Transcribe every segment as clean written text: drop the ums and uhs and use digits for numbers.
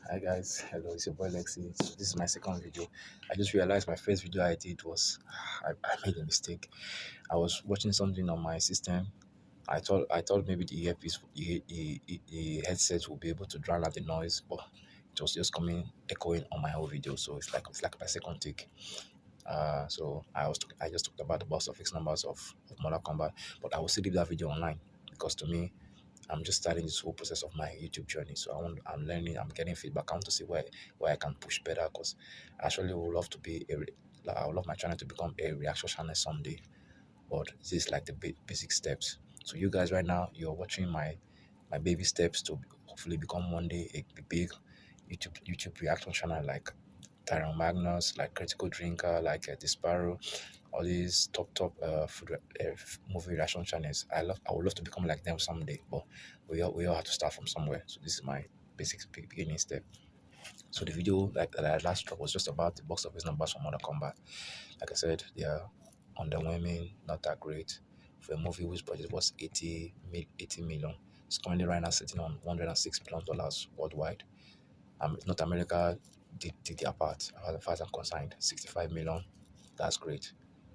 Hi guys, hello, it's your boy Lexi. So this is my second video. I just realized my first video I did was I made a mistake. I was watching something on my system. I thought maybe the earpiece, the headset will be able to drown out the noise, but it was just coming echoing on my whole video. So it's like my second take. I just talked about the box office numbers of Mortal Kombat, but I will still leave that video online because to me I'm just starting this whole process of my YouTube journey. So I'm learning, I'm getting feedback. I want to see where I can push better because I actually would love to be like, I would love my channel to become a reaction channel someday. But this is like the basic steps. So you guys right now, you're watching my baby steps to hopefully become one day a big YouTube reaction channel like Tyron Magnus, like Critical Drinker, like Disparrow, all these top movie reaction channels. I would love to become like them someday, but we all have to start from somewhere. So this is my basic beginning step. So the video that I last dropped was just about the box office numbers for Mortal Kombat. Like I said, they are underwhelming, not that great. For a movie whose budget was 80 million, it's currently right now sitting on $106 million worldwide. North America did their part as far as I'm concerned, 65 million. That's great.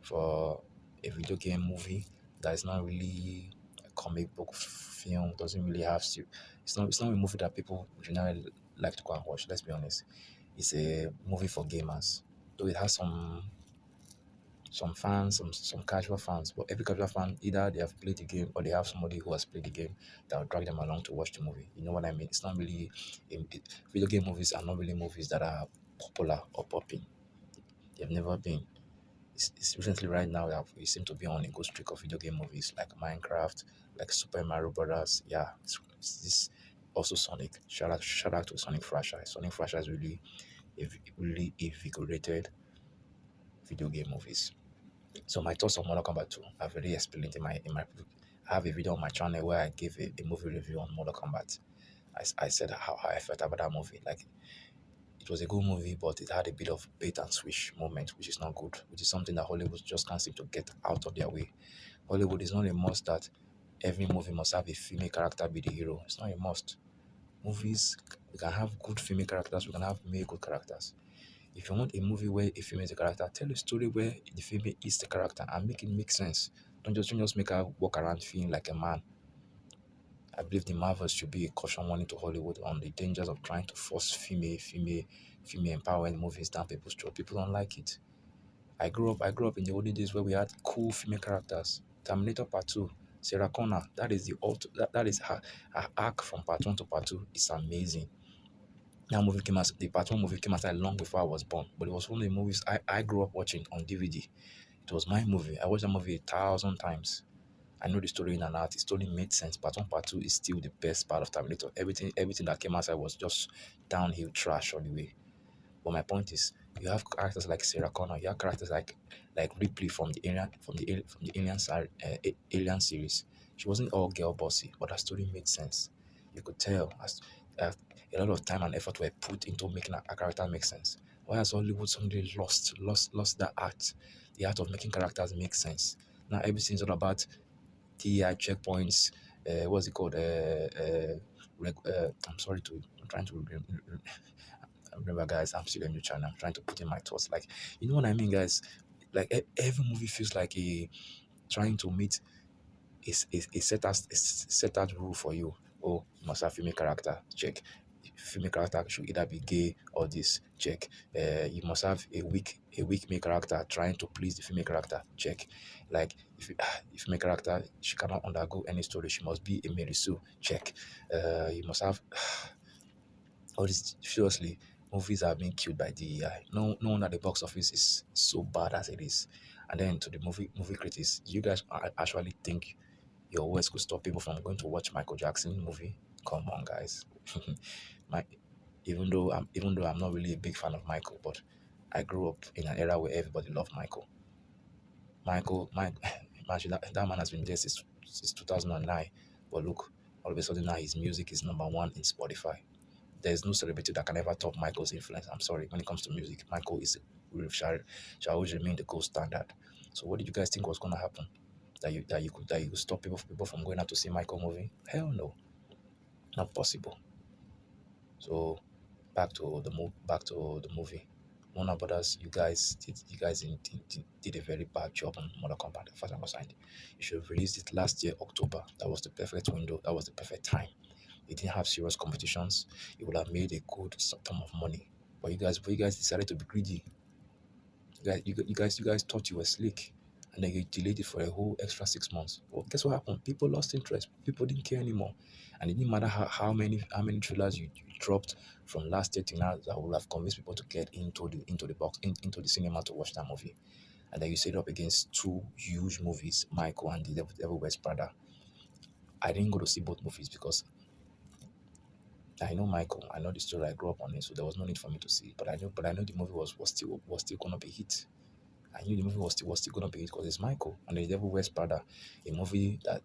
For a video game movie that is not really a comic book film, doesn't really have it's not a movie that people generally like to go and watch, let's be honest. It's a movie for gamers. Though it has some fans, some casual fans, but every casual fan either they have played the game or they have somebody who has played the game that will drag them along to watch the movie. You know what I mean? It's not really video game movies are not really movies that are popular or popping. They've never been. It's recently right now that we seem to be on a good streak of video game movies like Minecraft, like Super Mario Brothers. Yeah, it's this also Sonic. Shout out to Sonic franchise. Sonic franchise really invigorated video game movies. So my thoughts on Mortal Kombat 2, I've already explained in my I have a video on my channel where I gave a movie review on Mortal Kombat. I said how I felt about that movie. Like it was a good movie, but it had a bit of bait and switch moment, which is not good, which is something that Hollywood just can't seem to get out of their way. Hollywood is not a must that every movie must have a female character be the hero. It's not a must. Movies, we can have good female characters, we can have male good characters. If you want a movie where a female is a character, tell a story where the female is the character and make it make sense. Don't just make her walk around feeling like a man. I believe the Marvels should be a caution warning to Hollywood on the dangers of trying to force female empowering movies down people's throat. People don't like it. I grew up in the olden days where we had cool female characters. Terminator Part 2, Sarah Connor, that is her arc from part 1 to part 2 is amazing. That movie came out, the part 1 movie came out like long before I was born, but it was one of the movies I grew up watching on DVD. It was my movie. I watched that movie 1,000 times. I know the story in and out. The story made sense. Part 1, part 2 is still the best part of Terminator. Everything that came outside was just downhill trash all the way. But my point is, you have characters like Sarah Connor. You have characters like Ripley from the Alien series. She wasn't all girl bossy, but her story made sense. You could tell uh, a lot of time and effort were put into making a character make sense. Why has Hollywood suddenly lost that art, the art of making characters make sense? Now everything's all about TI checkpoints. What's it called? I'm sorry to. I'm trying to remember, guys. I'm still a new channel. I'm trying to put in my thoughts. Like, you know what I mean, guys. Like every movie feels like a trying to meet a set out rule for you. Oh, you must have female character. Check. Female character should either be gay or this. Check. You must have a weak male character trying to please the female character. Check. Like if female character she cannot undergo any story, she must be a Mary Sue. Check. You must have all this. Seriously, movies are being killed by DEI. No wonder the box office is so bad as it is. And then to the movie critics, you guys actually think your words could stop people from going to watch Michael Jackson movie? Come on, guys. My even though I'm not really a big fan of Michael, but I grew up in an era where everybody loved Michael. Imagine that man has been there since 2009. But look, all of a sudden now his music is number one in Spotify. There's no celebrity that can ever top Michael's influence. I'm sorry, when it comes to music, Michael shall always remain the gold standard. So what did you guys think was gonna happen? That you could stop people from going out to see Michael movie? Hell no, not possible. So back to the movie. Warner Brothers, you guys did a very bad job on Mortal Kombat. As far as I'm concerned, you should have released it last year October. That was the perfect window. That was the perfect time. It didn't have serious competitions. It would have made a good sum of money. But you guys decided to be greedy. You guys thought you were slick, and then you delayed it for a whole extra 6 months. Well, guess what happened? People lost interest. People didn't care anymore, and it didn't matter how many trailers you dropped from last year to now that would have convinced people to get into the cinema to watch that movie. And then you set it up against two huge movies, Michael and the Devil Wears Prada. I didn't go to see both movies because I know Michael. I know the story. I grew up on it, so there was no need for me to see it. But I know the movie was still gonna be hit. I knew the movie was still gonna be it because it's Michael and the Devil Wears Prada, a movie that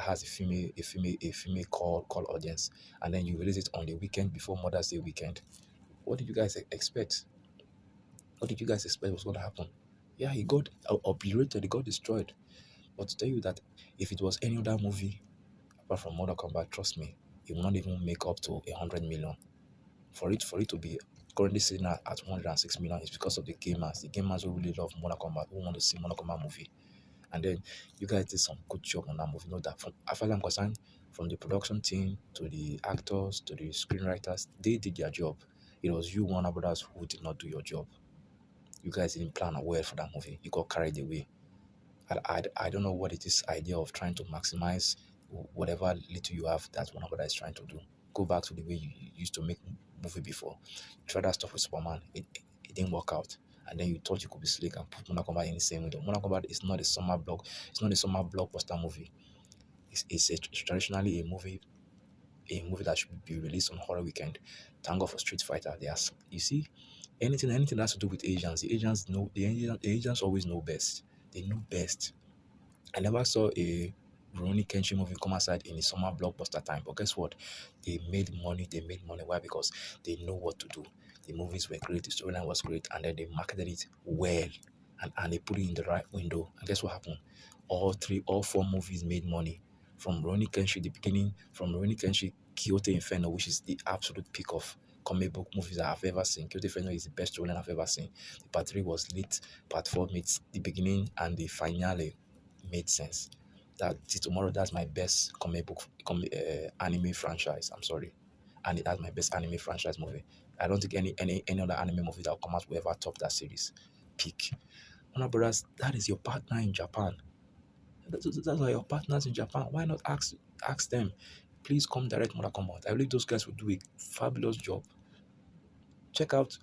has a female call audience, and then you release it on the weekend before Mother's Day weekend. What did you guys expect? What did you guys expect was gonna happen? Yeah, he got obliterated, he got destroyed. But to tell you that if it was any other movie apart from Mortal Kombat, trust me, it will not even make up to 100 million. For it to be currently sitting at 106 million is because of the gamers. The gamers who really love Mortal Kombat, who want to see Mortal Kombat movie. And then you guys did some good job on that movie. Know that from as far as I'm concerned, from the production team to the actors to the screenwriters, they did their job. It was you, Warner Brothers, who did not do your job. You guys didn't plan well for that movie. You got carried away. I don't know what it is idea of trying to maximize whatever little you have that one brother is trying to do. Go back to the way you used to make movie before. Try that stuff with Superman. It didn't work out. And then you thought you could be slick and put Mortal Kombat in the same window. Mortal Kombat is not a summer block. It's not a summer blockbuster movie. It's traditionally a movie that should be released on horror weekend. Thank God for Street Fighter. You see, anything that has to do with Asians, the Asians always know best. They know best. I never saw a Rurouni Kenshin movie come outside in the summer blockbuster time. But guess what? They made money. They made money. Why? Because they know what to do. The movies were great. The storyline was great. And then they marketed it well. And they put it in the right window. And guess what happened? All four movies made money. From Rurouni Kenshin, the beginning, from Rurouni Kenshin, Kyoto Inferno, which is the absolute peak of comic book movies that I've ever seen. Kyoto Inferno is the best storyline I've ever seen. The part 3 was lit. Part 4 meets the beginning and the finale made sense. Tomorrow, that's my best anime franchise. I'm sorry, and that's my best anime franchise movie. I don't think any other anime movie that will come out will ever top that series. Peak. Warner Brothers, that is your partner in Japan. That's why your partners in Japan. Why not ask them? Please come direct Mortal Kombat. I believe those guys will do a fabulous job. Check out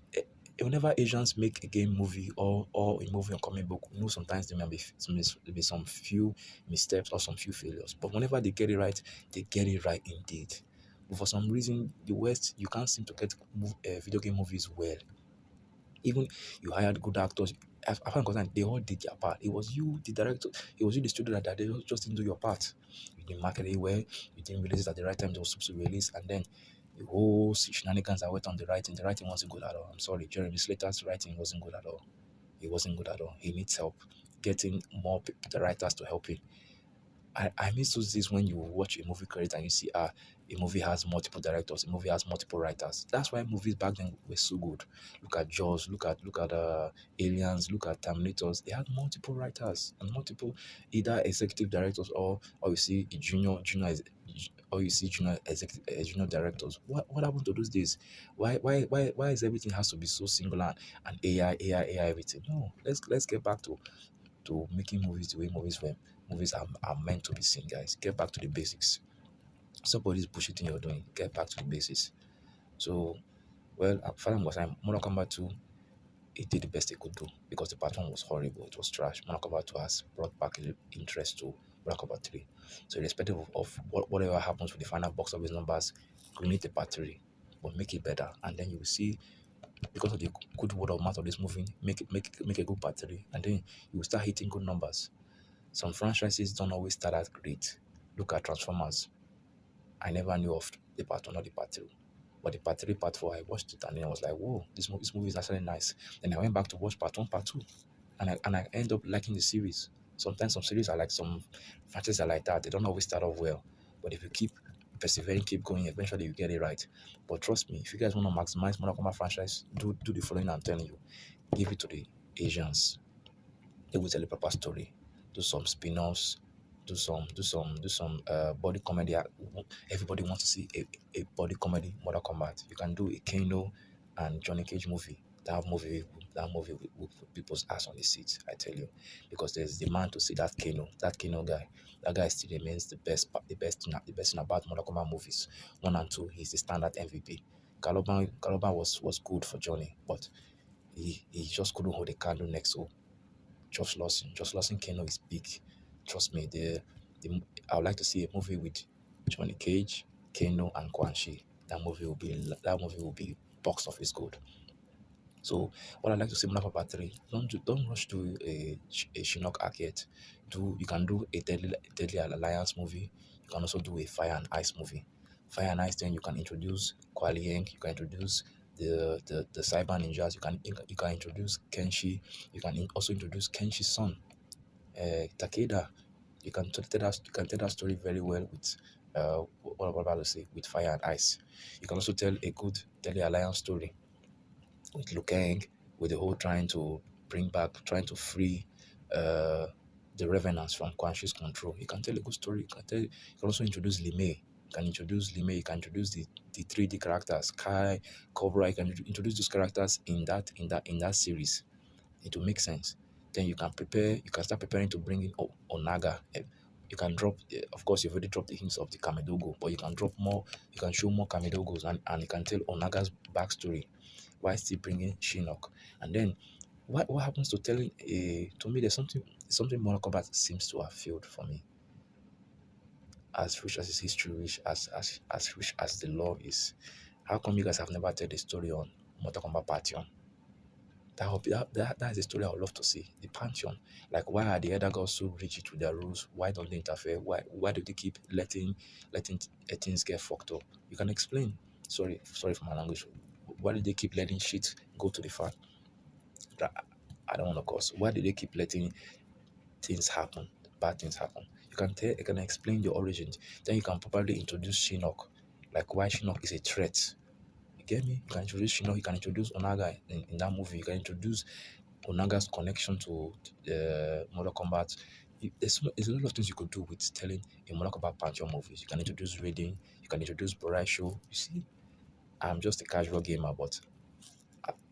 whenever Asians make a game movie or a movie or comic book, sometimes there may be some few missteps or some few failures. But whenever they get it right indeed. But for some reason, the West, you can't seem to get video game movies well. Even you hired good actors. As far as concerned, they all did their part. It was you, the director, it was you, the studio that they just didn't do your part. You didn't market it well, you didn't release it at the right time it was supposed to release, and then the whole shenanigans that went on the writing wasn't good at all. I'm sorry, Jeremy Slater's writing wasn't good at all. It wasn't good at all. He needs help getting more the writers to help him. I miss those days when you watch a movie credit and you see a movie has multiple directors, a movie has multiple writers. That's why movies back then were so good. Look at Jaws, look at Aliens, look at Terminators. They had multiple writers and multiple either executive directors or you see a or you see junior executive junior directors. What happened to those days? Why is everything has to be so singular and AI everything? No, let's get back to making movies the way movies are meant to be seen, guys. Get back to the basics. Somebody's bullshitting you're doing. Get back to the basics. So, well, far as I'm Mortal Kombat 2, it did the best it could do because the part 1 was horrible. It was trash. Mortal Kombat 2 has brought back interest to Mortal Kombat 3. So, irrespective of whatever happens with the final box office numbers, greenlit the part 3, but make it better. And then you will see, because of the good word of mouth of this movie, make a good part 3. And then you will start hitting good numbers. Some franchises don't always start out great. Look at Transformers. I never knew of the part 1 or the part 2. But the part 3, part 4, I watched it and then I was like, whoa, this movie is actually nice. Then I went back to watch part 1, part 2. And I end up liking the series. Sometimes some series are like some franchises are like that. They don't always start off well. But if you keep persevering, keep going. Eventually, you get it right. But trust me, if you guys want to maximize Mortal Kombat franchise, do the following. I'm telling you, give it to the Asians. They will tell a proper story. Do some spin-offs. Do some body comedy. Everybody wants to see a body comedy Mortal Kombat. You can do a Kano and Johnny Cage movie. That movie will put people's ass on the seat. I tell you, because there's demand to see that Kano. That Kano guy. That guy still remains the best thing about Mortal Kombat movies. One and two, he's the standard MVP. Caloban was good for Johnny, but he just couldn't hold a candle next to Just Lawson Kano is big. Trust me, the I would like to see a movie with Johnny Cage, Kano, and Quan Chi. That movie will be box office good. So what I like to say, Mortal Kombat 3, don't rush to a Shinnok arc yet. You can do a Deadly Alliance movie. You can also do a Fire and Ice movie. Fire and Ice, then you can introduce Kuali Yang, you can introduce the Cyber Ninjas, you can introduce Kenshi, you can also introduce Kenshi's son, Takeda. You can tell that story very well with what I'm about to say with Fire and Ice. You can also tell a good Deadly Alliance story with Liu Kang, with the whole trying to free uh, the revenants from Quan Chi's control. You can tell a good story. You can also introduce Lime. You can introduce the 3D characters, Kai, Cobra. You can introduce those characters in that series. It will make sense. Then you can start preparing to bring in Onaga. You can drop, of course, you've already dropped the hints of the Kamidogo, but you can drop more, you can show more Kamidogos, and you can tell Onaga's backstory while still bringing Shinnok. And then what happens to telling to me there's something Mortal Kombat seems to have failed for me. As rich as its history, as rich as the lore is, how come you guys have never told the story on Mortal Kombat Pantheon? That is a story I would love to see. The Pantheon. Like, why are the other gods so rigid with their rules? Why don't they interfere? Why do they keep letting things get fucked up? You can explain. Sorry for my language. Why do they keep letting shit go to the fan? I don't want to cause. Why do they keep letting things happen? Bad things happen. You can explain the origins. Then you can probably introduce Shinnok, like why Shinnok is a threat. You get me? You can introduce Shinnok. You can introduce Onaga in that movie. You can introduce Onaga's connection to Mortal Kombat. There's a lot of things you could do with telling a Mortal Kombat Pantheon movies. You can introduce Raiden. You can introduce Boraisho. You see, I'm just a casual gamer, but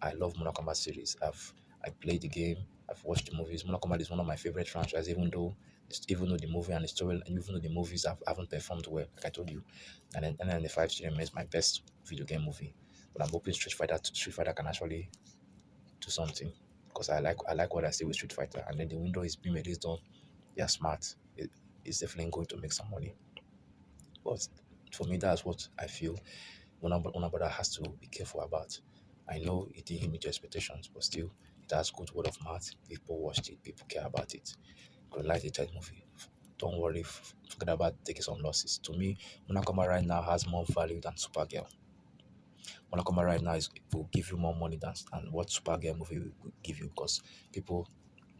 I love Mortal Kombat series. I played the game. I've watched the movies. Mortal Kombat is one of my favorite franchises, even though the movie and the story, and even though the movies haven't performed well, like I told you. And then the five still remains my best video game movie. But I'm hoping Street Fighter can actually do something, because I like what I see with Street Fighter. And then the window is being released on. They are smart. It's definitely going to make some money. But for me, that's what I feel one brother has to be careful about. I know it didn't meet your expectations, but still, it has good word of mouth. People watched it, people care about it. Could like the third movie. Don't worry, forget about taking some losses. To me, Monakoma right now has more value than Supergirl. Monakoma right now will give you more money than what Supergirl movie will give you, because people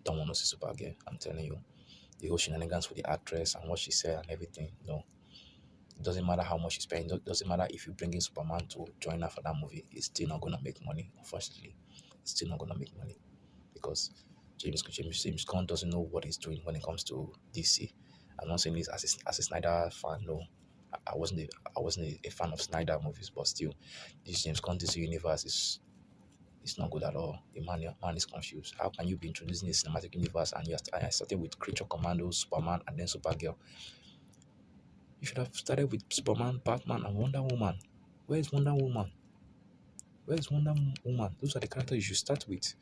don't want to see Supergirl. I'm telling you, the whole shenanigans with the actress and what she said and everything. No, it doesn't matter how much you spend. It doesn't matter if you bring in Superman to join her for that movie. It's still not gonna make money. Unfortunately, it's still not gonna make money, because James Gunn doesn't know what he's doing when it comes to DC. I'm not saying this as a Snyder fan. No, I wasn't a fan of Snyder movies, but still, this James Gunn DC universe is not good at all. The man is confused. How can you be introducing a cinematic universe and I started with Creature Commandos, Superman, and then Supergirl? You should have started with Superman, Batman, and Wonder Woman. Where is Wonder Woman? Where is Wonder Woman? Those are the characters you should start with.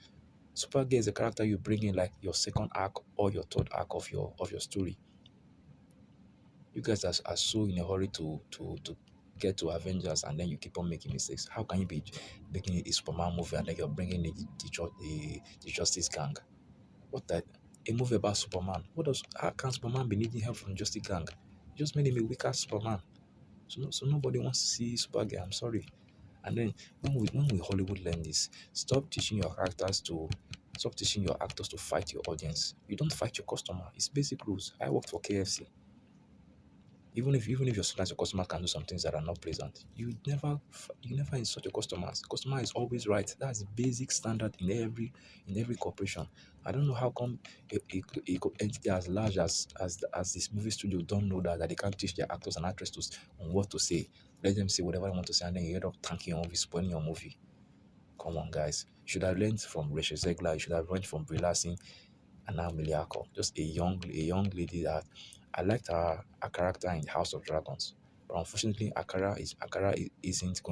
Supergirl is a character you bring in like your second arc or your third arc of your story. You guys are so in a hurry to get to Avengers, and then you keep on making mistakes. How can you be making a Superman movie and then you're bringing the Justice Gang? What that? A movie about Superman. How can Superman be needing help from Justice Gang? You just made him a weaker Superman. So nobody wants to see Supergirl. I'm sorry. And then when we Hollywood learn this, stop teaching your actors to fight your audience. You don't fight your customer. It's basic rules. I worked for KFC. Even if sometimes your customer can do some things that are not pleasant, you never insult your customers. Customer is always right. That's basic standard in every corporation. I don't know how come a entity as large as this movie studio don't know that they can't teach their actors and actresses on what to say. Let them say whatever they want to say, and then you end up tanking your movie, spoiling your movie. Come on, guys. You should have learned from Rachel Zegler. You should have learned from Brie Larson and now Miliako. Just a young lady that I liked her character in House of Dragons. But unfortunately, isn't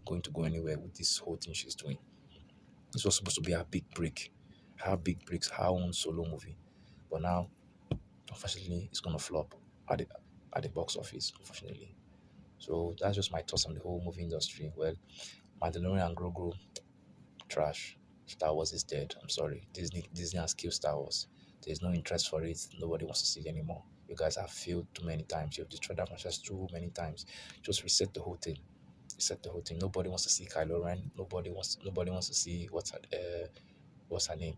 going to go anywhere with this whole thing she's doing. This was supposed to be her big break, her big breaks, her own solo movie. But now, unfortunately, it's gonna flop at the box office. Unfortunately, so that's just my thoughts on the whole movie industry. Well, Mandalorian and Grogu, trash. Star Wars is dead. I'm sorry. Disney has killed Star Wars. There's no interest for it. Nobody wants to see it anymore. You guys have failed too many times. You've destroyed that franchise too many times. Just reset the whole thing. Reset the whole thing. Nobody wants to see Kylo Ren. Nobody wants to see what's her name?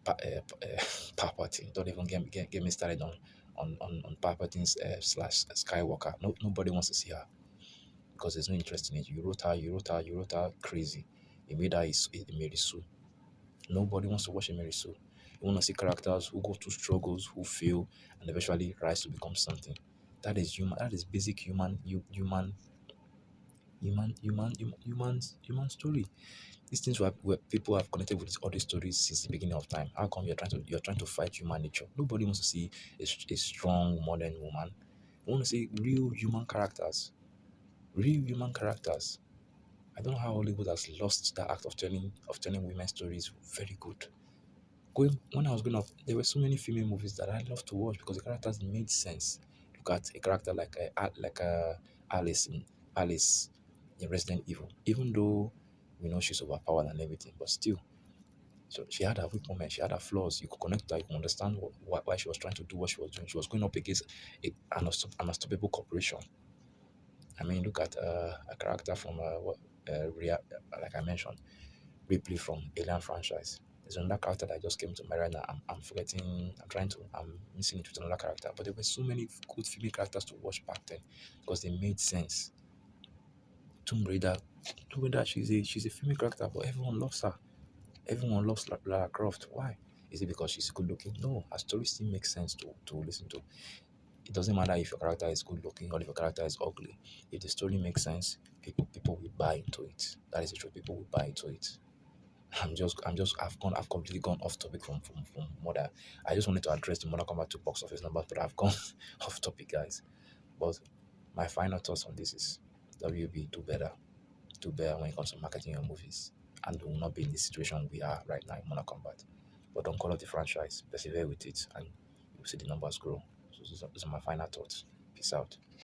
Palpatine. Don't even get me started on Palpatine's slash Skywalker. Nobody wants to see her because there's no interest in it. You wrote her crazy. You made her a Mary Sue. Nobody wants to watch a Mary Sue. You want to see characters who go through struggles, who fail, and eventually rise to become something. That is human. That is basic human story. These things where people have connected with all these stories since the beginning of time. How come you're trying to fight human nature? Nobody wants to see a strong modern woman. We want to see real human characters. Real human characters. I don't know how Hollywood has lost that act of telling women's stories very good. Going When I was growing up, there were so many female movies that I loved to watch because the characters made sense. Look at a character like Alice in Alice in Resident Evil. Even though we know she's overpowered and everything, but still, so she had her weak moments, she had her flaws. You could connect to her, you could understand why she was trying to do what she was doing. She was going up against an unstoppable corporation. I mean, look at a character from like I mentioned, Ripley from Alien franchise. There's another character that just came to my right now. I'm forgetting. I'm missing it with another character. But there were so many good female characters to watch back then because they made sense. Tomb Raider, Tomb Raider. She's a female character, but everyone loves her. Everyone loves Lara Croft. Why? Is it because she's good looking? No, her story still makes sense to listen to. It doesn't matter if your character is good looking or if your character is ugly. If the story makes sense, people will buy into it. That is the truth. People will buy into it. I've completely gone off topic from Mother. I just wanted to address the Mortal Kombat 2 box office numbers, but I've gone off topic, guys. But my final thoughts on this is WB do better when it comes to marketing your movies, and we will not be in the situation we are right now in Mortal Kombat. But don't call up the franchise, persevere with it, and you'll see the numbers grow. So those are my final thoughts. Peace out.